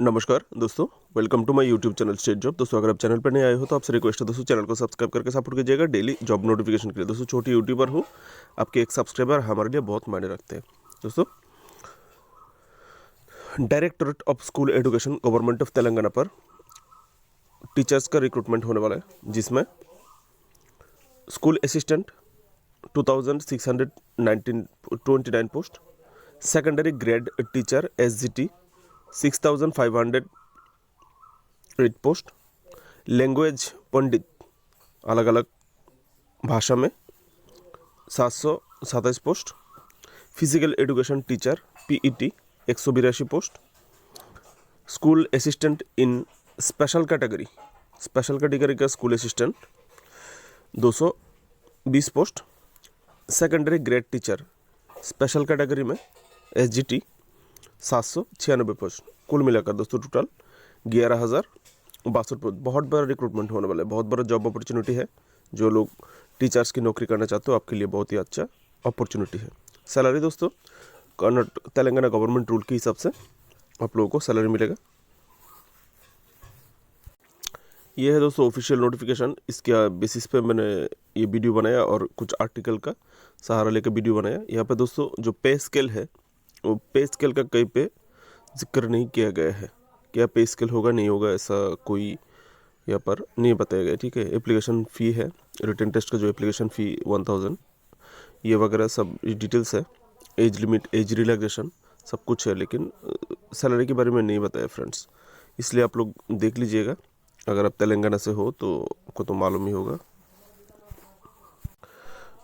नमस्कार दोस्तों, welcome to my YouTube channel state job. दोस्तों अगर आप चैनल पर नए आए हो तो आपसे रिक्वेस्ट है दोस्तों चैनल को सब्सक्राइब करके सपोर्ट कीजिएगा डेली जॉब नोटिफिकेशन के लिए। दोस्तों छोटी यूट्यूबर हूँ, आपके एक सब्सक्राइबर हमारे लिए बहुत मायने रखते हैं। दोस्तों directorate of school education government of Telangana पर टीचर्स का रिक्रूटमेंट होने वाला है, जिसमें school assistant 2629 post, secondary grade teacher SGT 6508 post, language pandit अलग अलग भाषा में 727 post, physical education teacher PET 182 post, school assistant in special category का school assistant 220 post, secondary grade teacher special category में SGT 796 पोस्ट। कुल मिलाकर दोस्तों टोटल 11,062 पोस्ट। बहुत बड़ा रिक्रूटमेंट होने वाला है, बहुत बड़ा जॉब अपॉर्चुनिटी है। जो लोग टीचर्स की नौकरी करना चाहते हो आपके लिए बहुत ही अच्छा अपॉर्चुनिटी है। सैलरी दोस्तों तेलंगाना गवर्नमेंट रूल के हिसाब से आप लोगों को सैलरी मिलेगा। ये है दोस्तों ऑफिशियल नोटिफिकेशन। इसके बेसिस पे मैंने ये वीडियो बनाया और कुछ आर्टिकल का सहारा लेकर वीडियो बनाया। यहाँ पे दोस्तों जो पे स्केल है वो पे स्केल का कहीं पे जिक्र नहीं किया गया है। क्या पे स्केल होगा नहीं होगा ऐसा कोई यहाँ पर नहीं बताया गया। ठीक है, एप्लीकेशन फ़ी है, रिटन टेस्ट का जो एप्लीकेशन फ़ी 1000, ये वगैरह सब डिटेल्स है। एज लिमिट, एज रिलैक्सेशन सब कुछ है, लेकिन सैलरी के बारे में नहीं बताया फ्रेंड्स। इसलिए आप लोग देख लीजिएगा, अगर आप तेलंगाना से हो तो आपको तो मालूम ही होगा।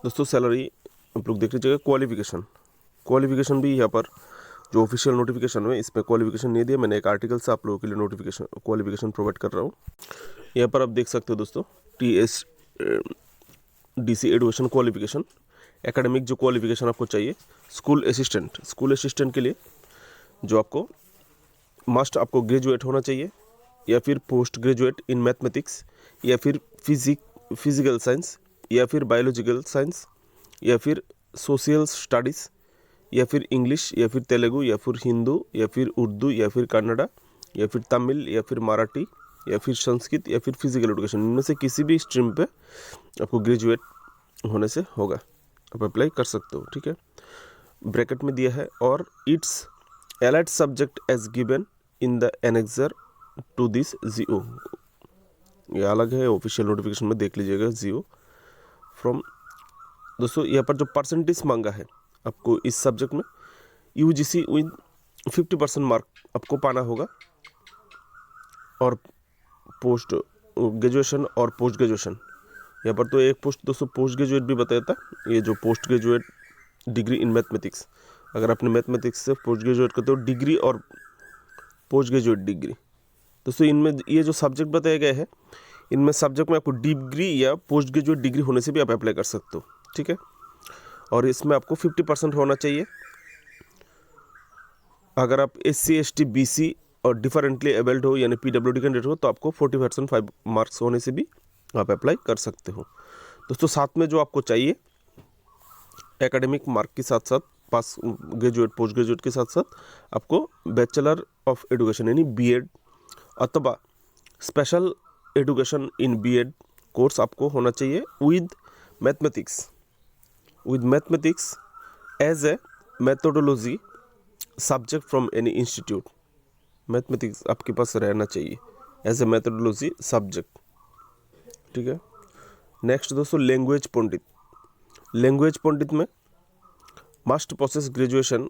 दोस्तों सैलरी आप लोग देख लीजिएगा। क्वालिफिकेशन भी यहाँ पर जो ऑफिशियल नोटिफिकेशन है इसमें क्वालिफिकेशन नहीं दिया। मैंने एक आर्टिकल से आप लोगों के लिए क्वालिफिकेशन प्रोवाइड कर रहा हूँ। यहाँ पर आप देख सकते हो दोस्तों TSDC एडुकेशन क्वालिफिकेशन, एकेडमिक जो क्वालिफिकेशन आपको चाहिए। स्कूल असिस्टेंट के लिए जो आपको आपको ग्रेजुएट होना चाहिए, या फिर पोस्ट ग्रेजुएट इन मैथमेटिक्स, या फिर फिजिकल साइंस, या फिर बायोलॉजिकल साइंस, या फिर सोशल स्टडीज़, या फिर इंग्लिश, या फिर तेलुगु, या फिर हिंदू, या फिर उर्दू, या फिर कन्नड़ा, या फिर तमिल, या फिर मराठी, या फिर संस्कृत, या फिर फिजिकल एजुकेशन। इनमें से किसी भी स्ट्रीम पे आपको ग्रेजुएट होने से होगा, आप अप्लाई कर सकते हो। ठीक है, ब्रैकेट में दिया है। और it's allied subject as given in the annexure to this GO, ये अलग है, ऑफिशियल नोटिफिकेशन में देख लीजिएगा। GO फ्रॉम दोस्तों यहाँ पर जो परसेंटेज मांगा है आपको इस सब्जेक्ट में, UGC विद 50% मार्क आपको पाना होगा। और पोस्ट ग्रेजुएशन और पोस्ट ग्रेजुएशन, यहाँ पर तो एक पोस्ट दोस्तों पोस्ट ग्रेजुएट भी बताया था। ये जो post graduate degree in mathematics, अगर आपने मैथमेटिक्स से पोस्ट ग्रेजुएट करते हो डिग्री और पोस्ट ग्रेजुएट डिग्री, दोस्तों इनमें ये जो सब्जेक्ट बताया गया है, इनमें सब्जेक्ट में आपको डिग्री या पोस्ट ग्रेजुएट डिग्री होने से भी आप अप्लाई कर सकते हो। ठीक है, और इसमें आपको 50% होना चाहिए। अगर आप SC ST BC और डिफरेंटली एबल्ड हो यानी PWD कैंडिडेट हो तो आपको 40% 5 मार्क्स होने से भी आप अप्लाई कर सकते हो। दोस्तों साथ में जो आपको चाहिए एकेडमिक मार्क के साथ साथ, पास ग्रेजुएट पोस्ट ग्रेजुएट के साथ साथ आपको बैचलर ऑफ एजुकेशन यानी BEd अथवा special education in BEd course आपको होना चाहिए with mathematics as a methodology subject from any institute. Mathematics आपके पास रहना चाहिए एज ए मेथोडोलॉजी सब्जेक्ट। ठीक है, नेक्स्ट दोस्तों लैंग्वेज पंडित में मस्ट प्रोसेस ग्रेजुएशन।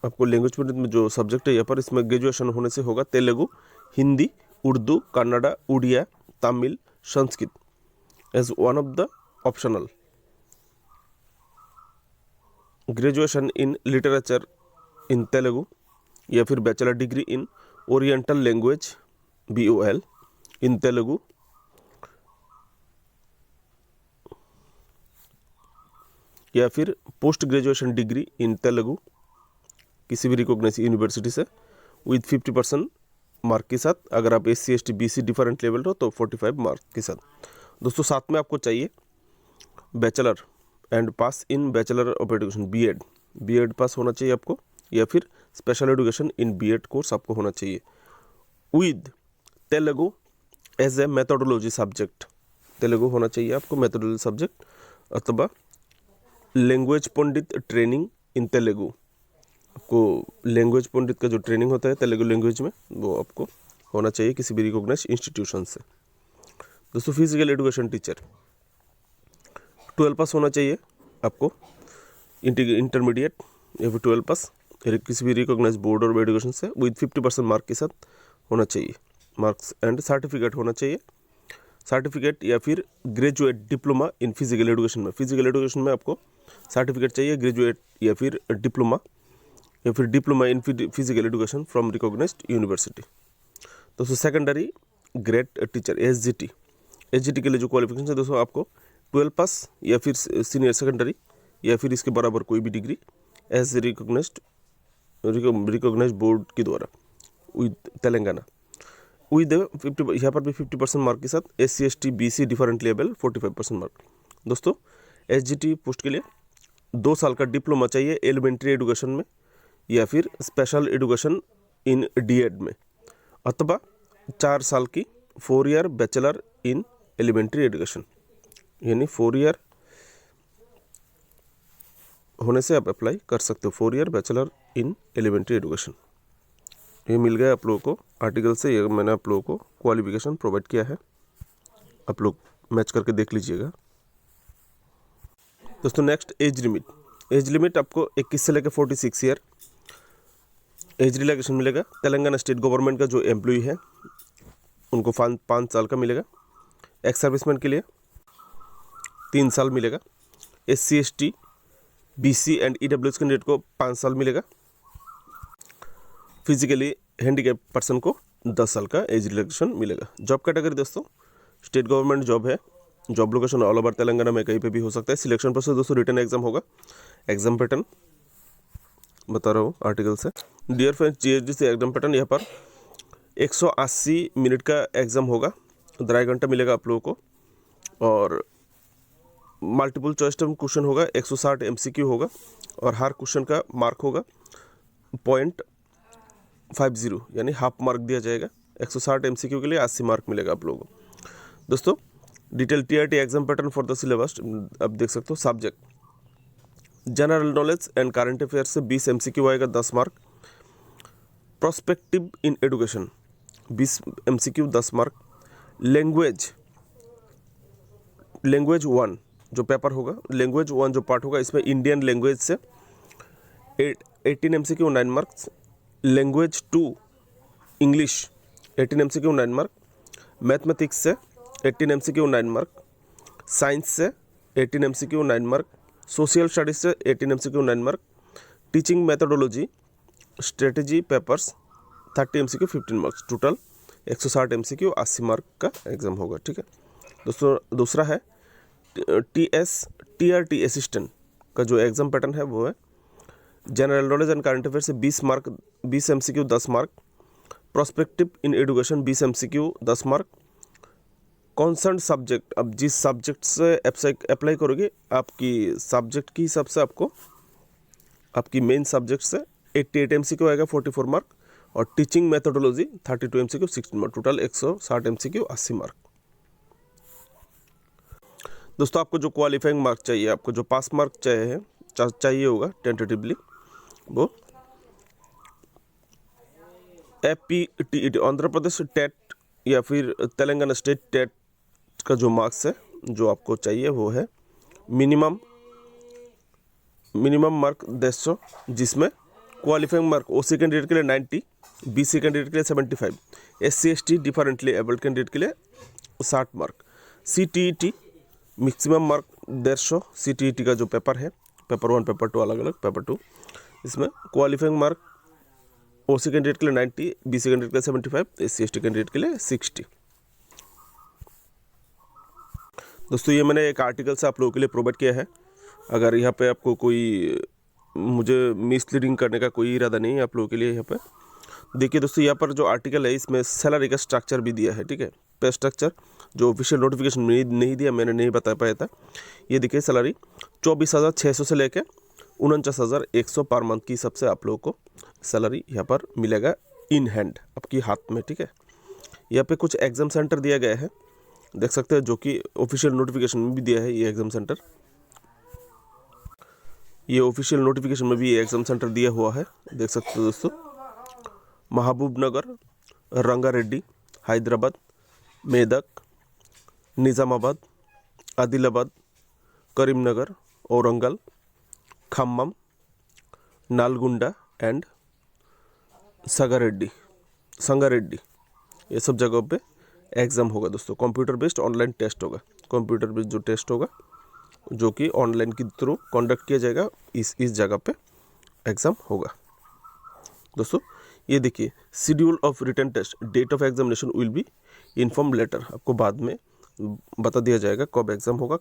आपको लैंग्वेज पंडित में जो सब्जेक्ट है यहाँ पर, इसमें ग्रेजुएशन होने से होगा Telugu, Hindi, Urdu, Kannada, Oriya, Tamil, Sanskrit as one of the optional. Graduation in literature in Telugu, या फिर bachelor degree in oriental language BOL in Telugu, या फिर post graduation degree in Telugu किसी भी रिकॉग्नाइज यूनिवर्सिटी से विद 50% मार्क के साथ। अगर आप SC ST BC different level हो तो 45 मार्क के साथ। दोस्तों साथ में आपको चाहिए bachelor and pass in bachelor of education BEd pass होना चाहिए आपको, या फिर special education in BEd course आपको होना चाहिए with Telugu as a methodology subject, Telugu होना चाहिए आपको मेथोडोलॉजी सब्जेक्ट, अथवा language pandit training in Telugu, आपको लैंग्वेज पंडित का जो ट्रेनिंग होता है तेलुगु लैंग्वेज में वो आपको होना चाहिए किसी भी रिकॉग्नाइज्ड इंस्टीट्यूशन से। दोस्तों फिजिकल एजुकेशन टीचर 12 पास होना चाहिए आपको, इंटरमीडिएट या फिर 12 पास किसी भी रिकॉग्नाइज्ड बोर्ड और एजुकेशन से विद 50% मार्क के साथ होना चाहिए, मार्क्स एंड सर्टिफिकेट होना चाहिए, सर्टिफिकेट या फिर graduate diploma in physical education में, फिजिकल एजुकेशन में आपको सर्टिफिकेट चाहिए ग्रेजुएट या फिर diploma in physical education from recognised university. दोस्तों सेकेंडरी ग्रेड टीचर एसजीटी के लिए जो क्वालिफिकेशन है दोस्तों आपको 12 पास या फिर सीनियर सेकेंडरी या फिर इसके बराबर कोई भी डिग्री एज रिकॉग्नाइज्ड बोर्ड के द्वारा विद तेलंगाना विद 50, यहाँ पर भी 50% मार्क के साथ SC ST BC different level 45% mark. दोस्तों SGT पोस्ट के लिए 2 साल का डिप्लोमा चाहिए एलिमेंट्री एजुकेशन में या फिर स्पेशल एजुकेशन इन DED में, अथवा 4 साल की 4 year bachelor in elementary education, यानी 4 ईयर होने से आप अप्लाई कर सकते हो, 4 year bachelor in elementary education. ये मिल गया आप लोगों को आर्टिकल से, ये मैंने आप लोगों को क्वालिफिकेशन प्रोवाइड किया है, आप लोग मैच करके देख लीजिएगा। दोस्तों नेक्स्ट एज लिमिट आपको 21 से लेकर 46 ईयर एज रिलैक्सेशन मिलेगा। तेलंगाना स्टेट गवर्नमेंट का जो एम्प्लॉय है उनको 5 साल का मिलेगा, एक्स सर्विसमैन के लिए 3 साल मिलेगा, SC ST BC and EWS candidate को 5 साल मिलेगा, फिजिकली हैंडीकैप पर्सन को 10 साल का एज रिलैक्सेशन मिलेगा। जॉब कैटेगरी दोस्तों स्टेट गवर्नमेंट जॉब है, job location all over Telangana में कहीं पे भी हो सकता है। सिलेक्शन प्रोसेस दोस्तों रिटन एग्जाम होगा, एग्जाम पैटर्न बता रहा हूँ आर्टिकल से। डियर फ्रेंड्स GSD से एग्जाम पैटर्न यहाँ पर 180 मिनट का एग्जाम होगा, 2.5 घंटा मिलेगा आप लोगों को, और मल्टीपल चॉइस टर्म क्वेश्चन होगा, 160 MCQ होगा और हर क्वेश्चन का मार्क होगा 0.50 यानी हाफ मार्क दिया जाएगा। 160 MCQ के लिए 80 मार्क मिलेगा आप लोगों को। दोस्तों detail TRT exam pattern for the syllabus आप देख सकते हो। Subject general knowledge and current affair से 20 MCQ आएगा, 10 mark. Prospective in education 20 MCQ 10 mark. Language 1 जो पेपर होगा, लैंग्वेज 1 जो पार्ट होगा इसमें इंडियन लैंग्वेज से 18 MCQ 9 marks. Language 2 English 18 MCQ 9 mark. Mathematics से 18 MCQ 9 मार्क। साइंस से 18 MCQ 9 मार्क। सोशल स्टडीज से 18 MCQ 9 mark. Teaching methodology strategy papers 30 MCQ 15 marks. Total 160 MCQ 80 mark का एग्जाम होगा, ठीक है दोस्तों। दूसरा है TRT असिस्टेंट का जो एग्जाम पैटर्न है वो है general knowledge and current affair से 20 mark 20 MCQ 10 mark. Prospective in education 20 MCQ 10 mark. Concern subject, अब जिस सब्जेक्ट से अप्लाई करोगे आपकी सब्जेक्ट के हिसाब से आपको आपकी मेन सब्जेक्ट से 88 MCQ आएगा 44 मार्क, और teaching methodology 32 MCQ 16 mark. Total 160 MCQ 80 mark. दोस्तों आपको जो क्वालिफाइंग मार्क चाहिए, आपको जो पास मार्क चाहिए होगा टेंटेटिवली, वो APTET आंध्र प्रदेश टेट या फिर तेलंगाना स्टेट टेट का जो मार्क्स है जो आपको चाहिए वो है मिनिमम मार्क 150, जिसमें क्वालिफाइंग मार्क OC कैंडिडेट के लिए 90, BC कैंडिडेट के लिए 75, SC ST differently abled candidate के लिए 60 mark. CTET maximum mark 150। CTET का जो पेपर है, पेपर 1 पेपर 2 अलग अलग, पेपर 2 इसमें क्वालिफाइंग मार्क OC कैंडिडेट के लिए 90, BC कैंडिडेट के लिए 75, SC ST कैंडिडेट के लिए 60। दोस्तों ये मैंने एक आर्टिकल से आप लोगों के लिए प्रोवाइड किया है। अगर यहाँ पे आपको कोई मुझे मिसलीडिंग करने का कोई इरादा नहीं है आप लोगों के लिए। यहाँ पे देखिए दोस्तों, यहाँ पर जो आर्टिकल है इसमें सैलरी का स्ट्रक्चर भी दिया है, ठीक है। पे स्ट्रक्चर जो ऑफिशियल नोटिफिकेशन में नहीं दिया, मैंने नहीं बता पाया था। ये देखिए सैलरी 24,600 से लेकर 49,100 पर मंथ की हिसाब से आप लोगों को सैलरी यहाँ पर मिलेगा इन हैंड, आपकी हाथ में, ठीक है। यहाँ पे कुछ एग्ज़ाम सेंटर दिया गया है, देख सकते हैं, जो कि ऑफिशियल नोटिफिकेशन में भी दिया है। ये एग्ज़ाम सेंटर, ये ऑफिशियल नोटिफिकेशन में भी ये एग्ज़ाम सेंटर दिया हुआ है, देख सकते हो दोस्तों। महबूबनगर, रंगारेड्डी, हैदराबाद, मेदक, निज़ामाबाद, आदिलाबाद, करीमनगर, औरंगल, खम्मम, नालगुंडा एंड संगारेड्डी, ये सब जगहों पे एग्ज़ाम होगा दोस्तों। कंप्यूटर बेस्ड ऑनलाइन टेस्ट होगा, कंप्यूटर बेस्ड जो टेस्ट होगा, जो कि ऑनलाइन के थ्रू कंडक्ट किया जाएगा, इस जगह पे एग्ज़ाम होगा दोस्तों। ये देखिए, schedule of written test, date of examination will be inform later, आपको बाद में बता दिया जाएगा कब एग्ज़ाम होगा।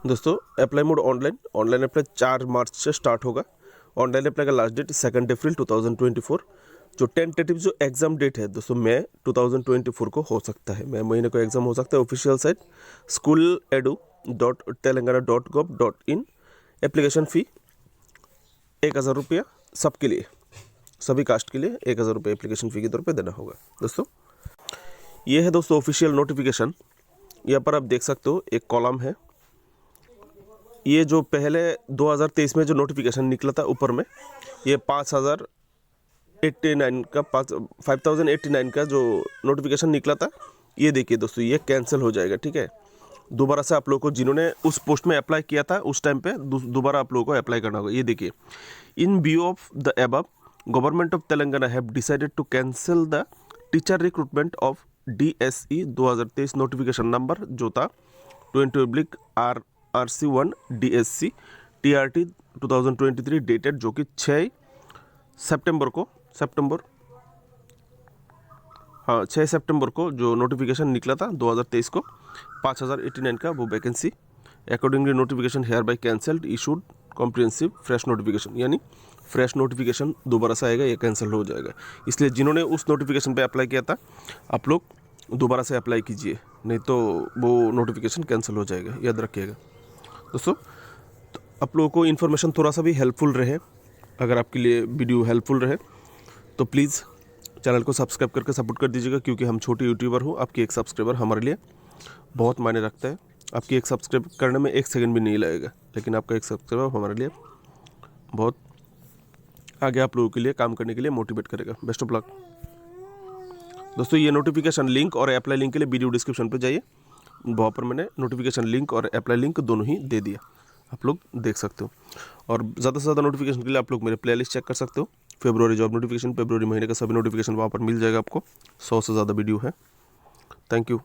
दोस्तों अप्लाई मोड ऑनलाइन अप्लाई 4 मार्च से स्टार्ट होगा। ऑनलाइन अप्लाई का लास्ट डेट 2 अप्रैल 2024। जो टेंटेटिव जो एग्ज़ाम डेट है दोस्तों, मई 2024 को हो सकता है, मई महीने को एग्ज़ाम हो सकता है। Official site schooledu.telangana.gov.in। Application fee 1000 रुपया सबके लिए, सभी कास्ट के लिए 1000 रुपये एप्लीकेशन फ़ी के तौर पे देना होगा दोस्तों। ये है दोस्तों ऑफिशियल नोटिफिकेशन। यहाँ पर आप देख सकते हो एक कॉलम है, ये जो पहले 2023 में जो नोटिफिकेशन निकला था ऊपर में, ये 5089 का जो नोटिफिकेशन निकला था, ये देखिए दोस्तों, ये कैंसिल हो जाएगा, ठीक है। दोबारा से आप लोगों को, जिन्होंने उस पोस्ट में अप्लाई किया था उस टाइम पे, दोबारा आप लोगों को अप्लाई करना होगा। ये देखिए, इन view of the above, government of Telangana have decided to cancel the teacher recruitment of DSE 2023 notification number जो था 20/RC1 DSC TRT 2023 डेटेड, जो कि 6 सितंबर को जो नोटिफिकेशन निकला था 2023 को, 5089 का वो vacancy. Accordingly notification hereby cancelled, issued comprehensive fresh notification, यानी फ्रेश नोटिफिकेशन दोबारा से आएगा, ये कैंसिल हो जाएगा। इसलिए जिन्होंने उस नोटिफिकेशन पे अप्लाई किया था, आप लोग दोबारा से अप्लाई कीजिए, नहीं तो वो नोटिफिकेशन कैंसिल हो जाएगा, याद रखिएगा दोस्तों। तो आप लोगों को इन्फॉर्मेशन थोड़ा सा भी हेल्पफुल रहे, अगर आपके लिए वीडियो हेल्पफुल रहे तो प्लीज़ चैनल को सब्सक्राइब करके सपोर्ट कर दीजिएगा, क्योंकि हम छोटे यूट्यूबर हो। आपकी एक सब्सक्राइबर हमारे लिए बहुत मायने रखता है। आपकी एक सब्सक्राइब करने में 1 सेकंड भी नहीं लगेगा, लेकिन आपका एक सब्सक्राइबर हमारे लिए बहुत आगे आप लोगों के लिए काम करने के लिए मोटिवेट करेगा। बेस्ट ऑफ लक दोस्तों। ये नोटिफिकेशन लिंक और अप्लाई लिंक के लिए वीडियो डिस्क्रिप्शन पे जाइए, वहाँ पर मैंने नोटिफिकेशन लिंक और अप्लाई लिंक दोनों ही दे दिया, आप लोग देख सकते हो। और ज़्यादा से ज़्यादा नोटिफिकेशन के लिए आप लोग मेरे प्लेलिस्ट चेक कर सकते हो। फरवरी जॉब नोटिफिकेशन, फरवरी महीने का सभी नोटिफिकेशन वहाँ पर मिल जाएगा आपको। 100 से ज़्यादा वीडियो है। Thank you.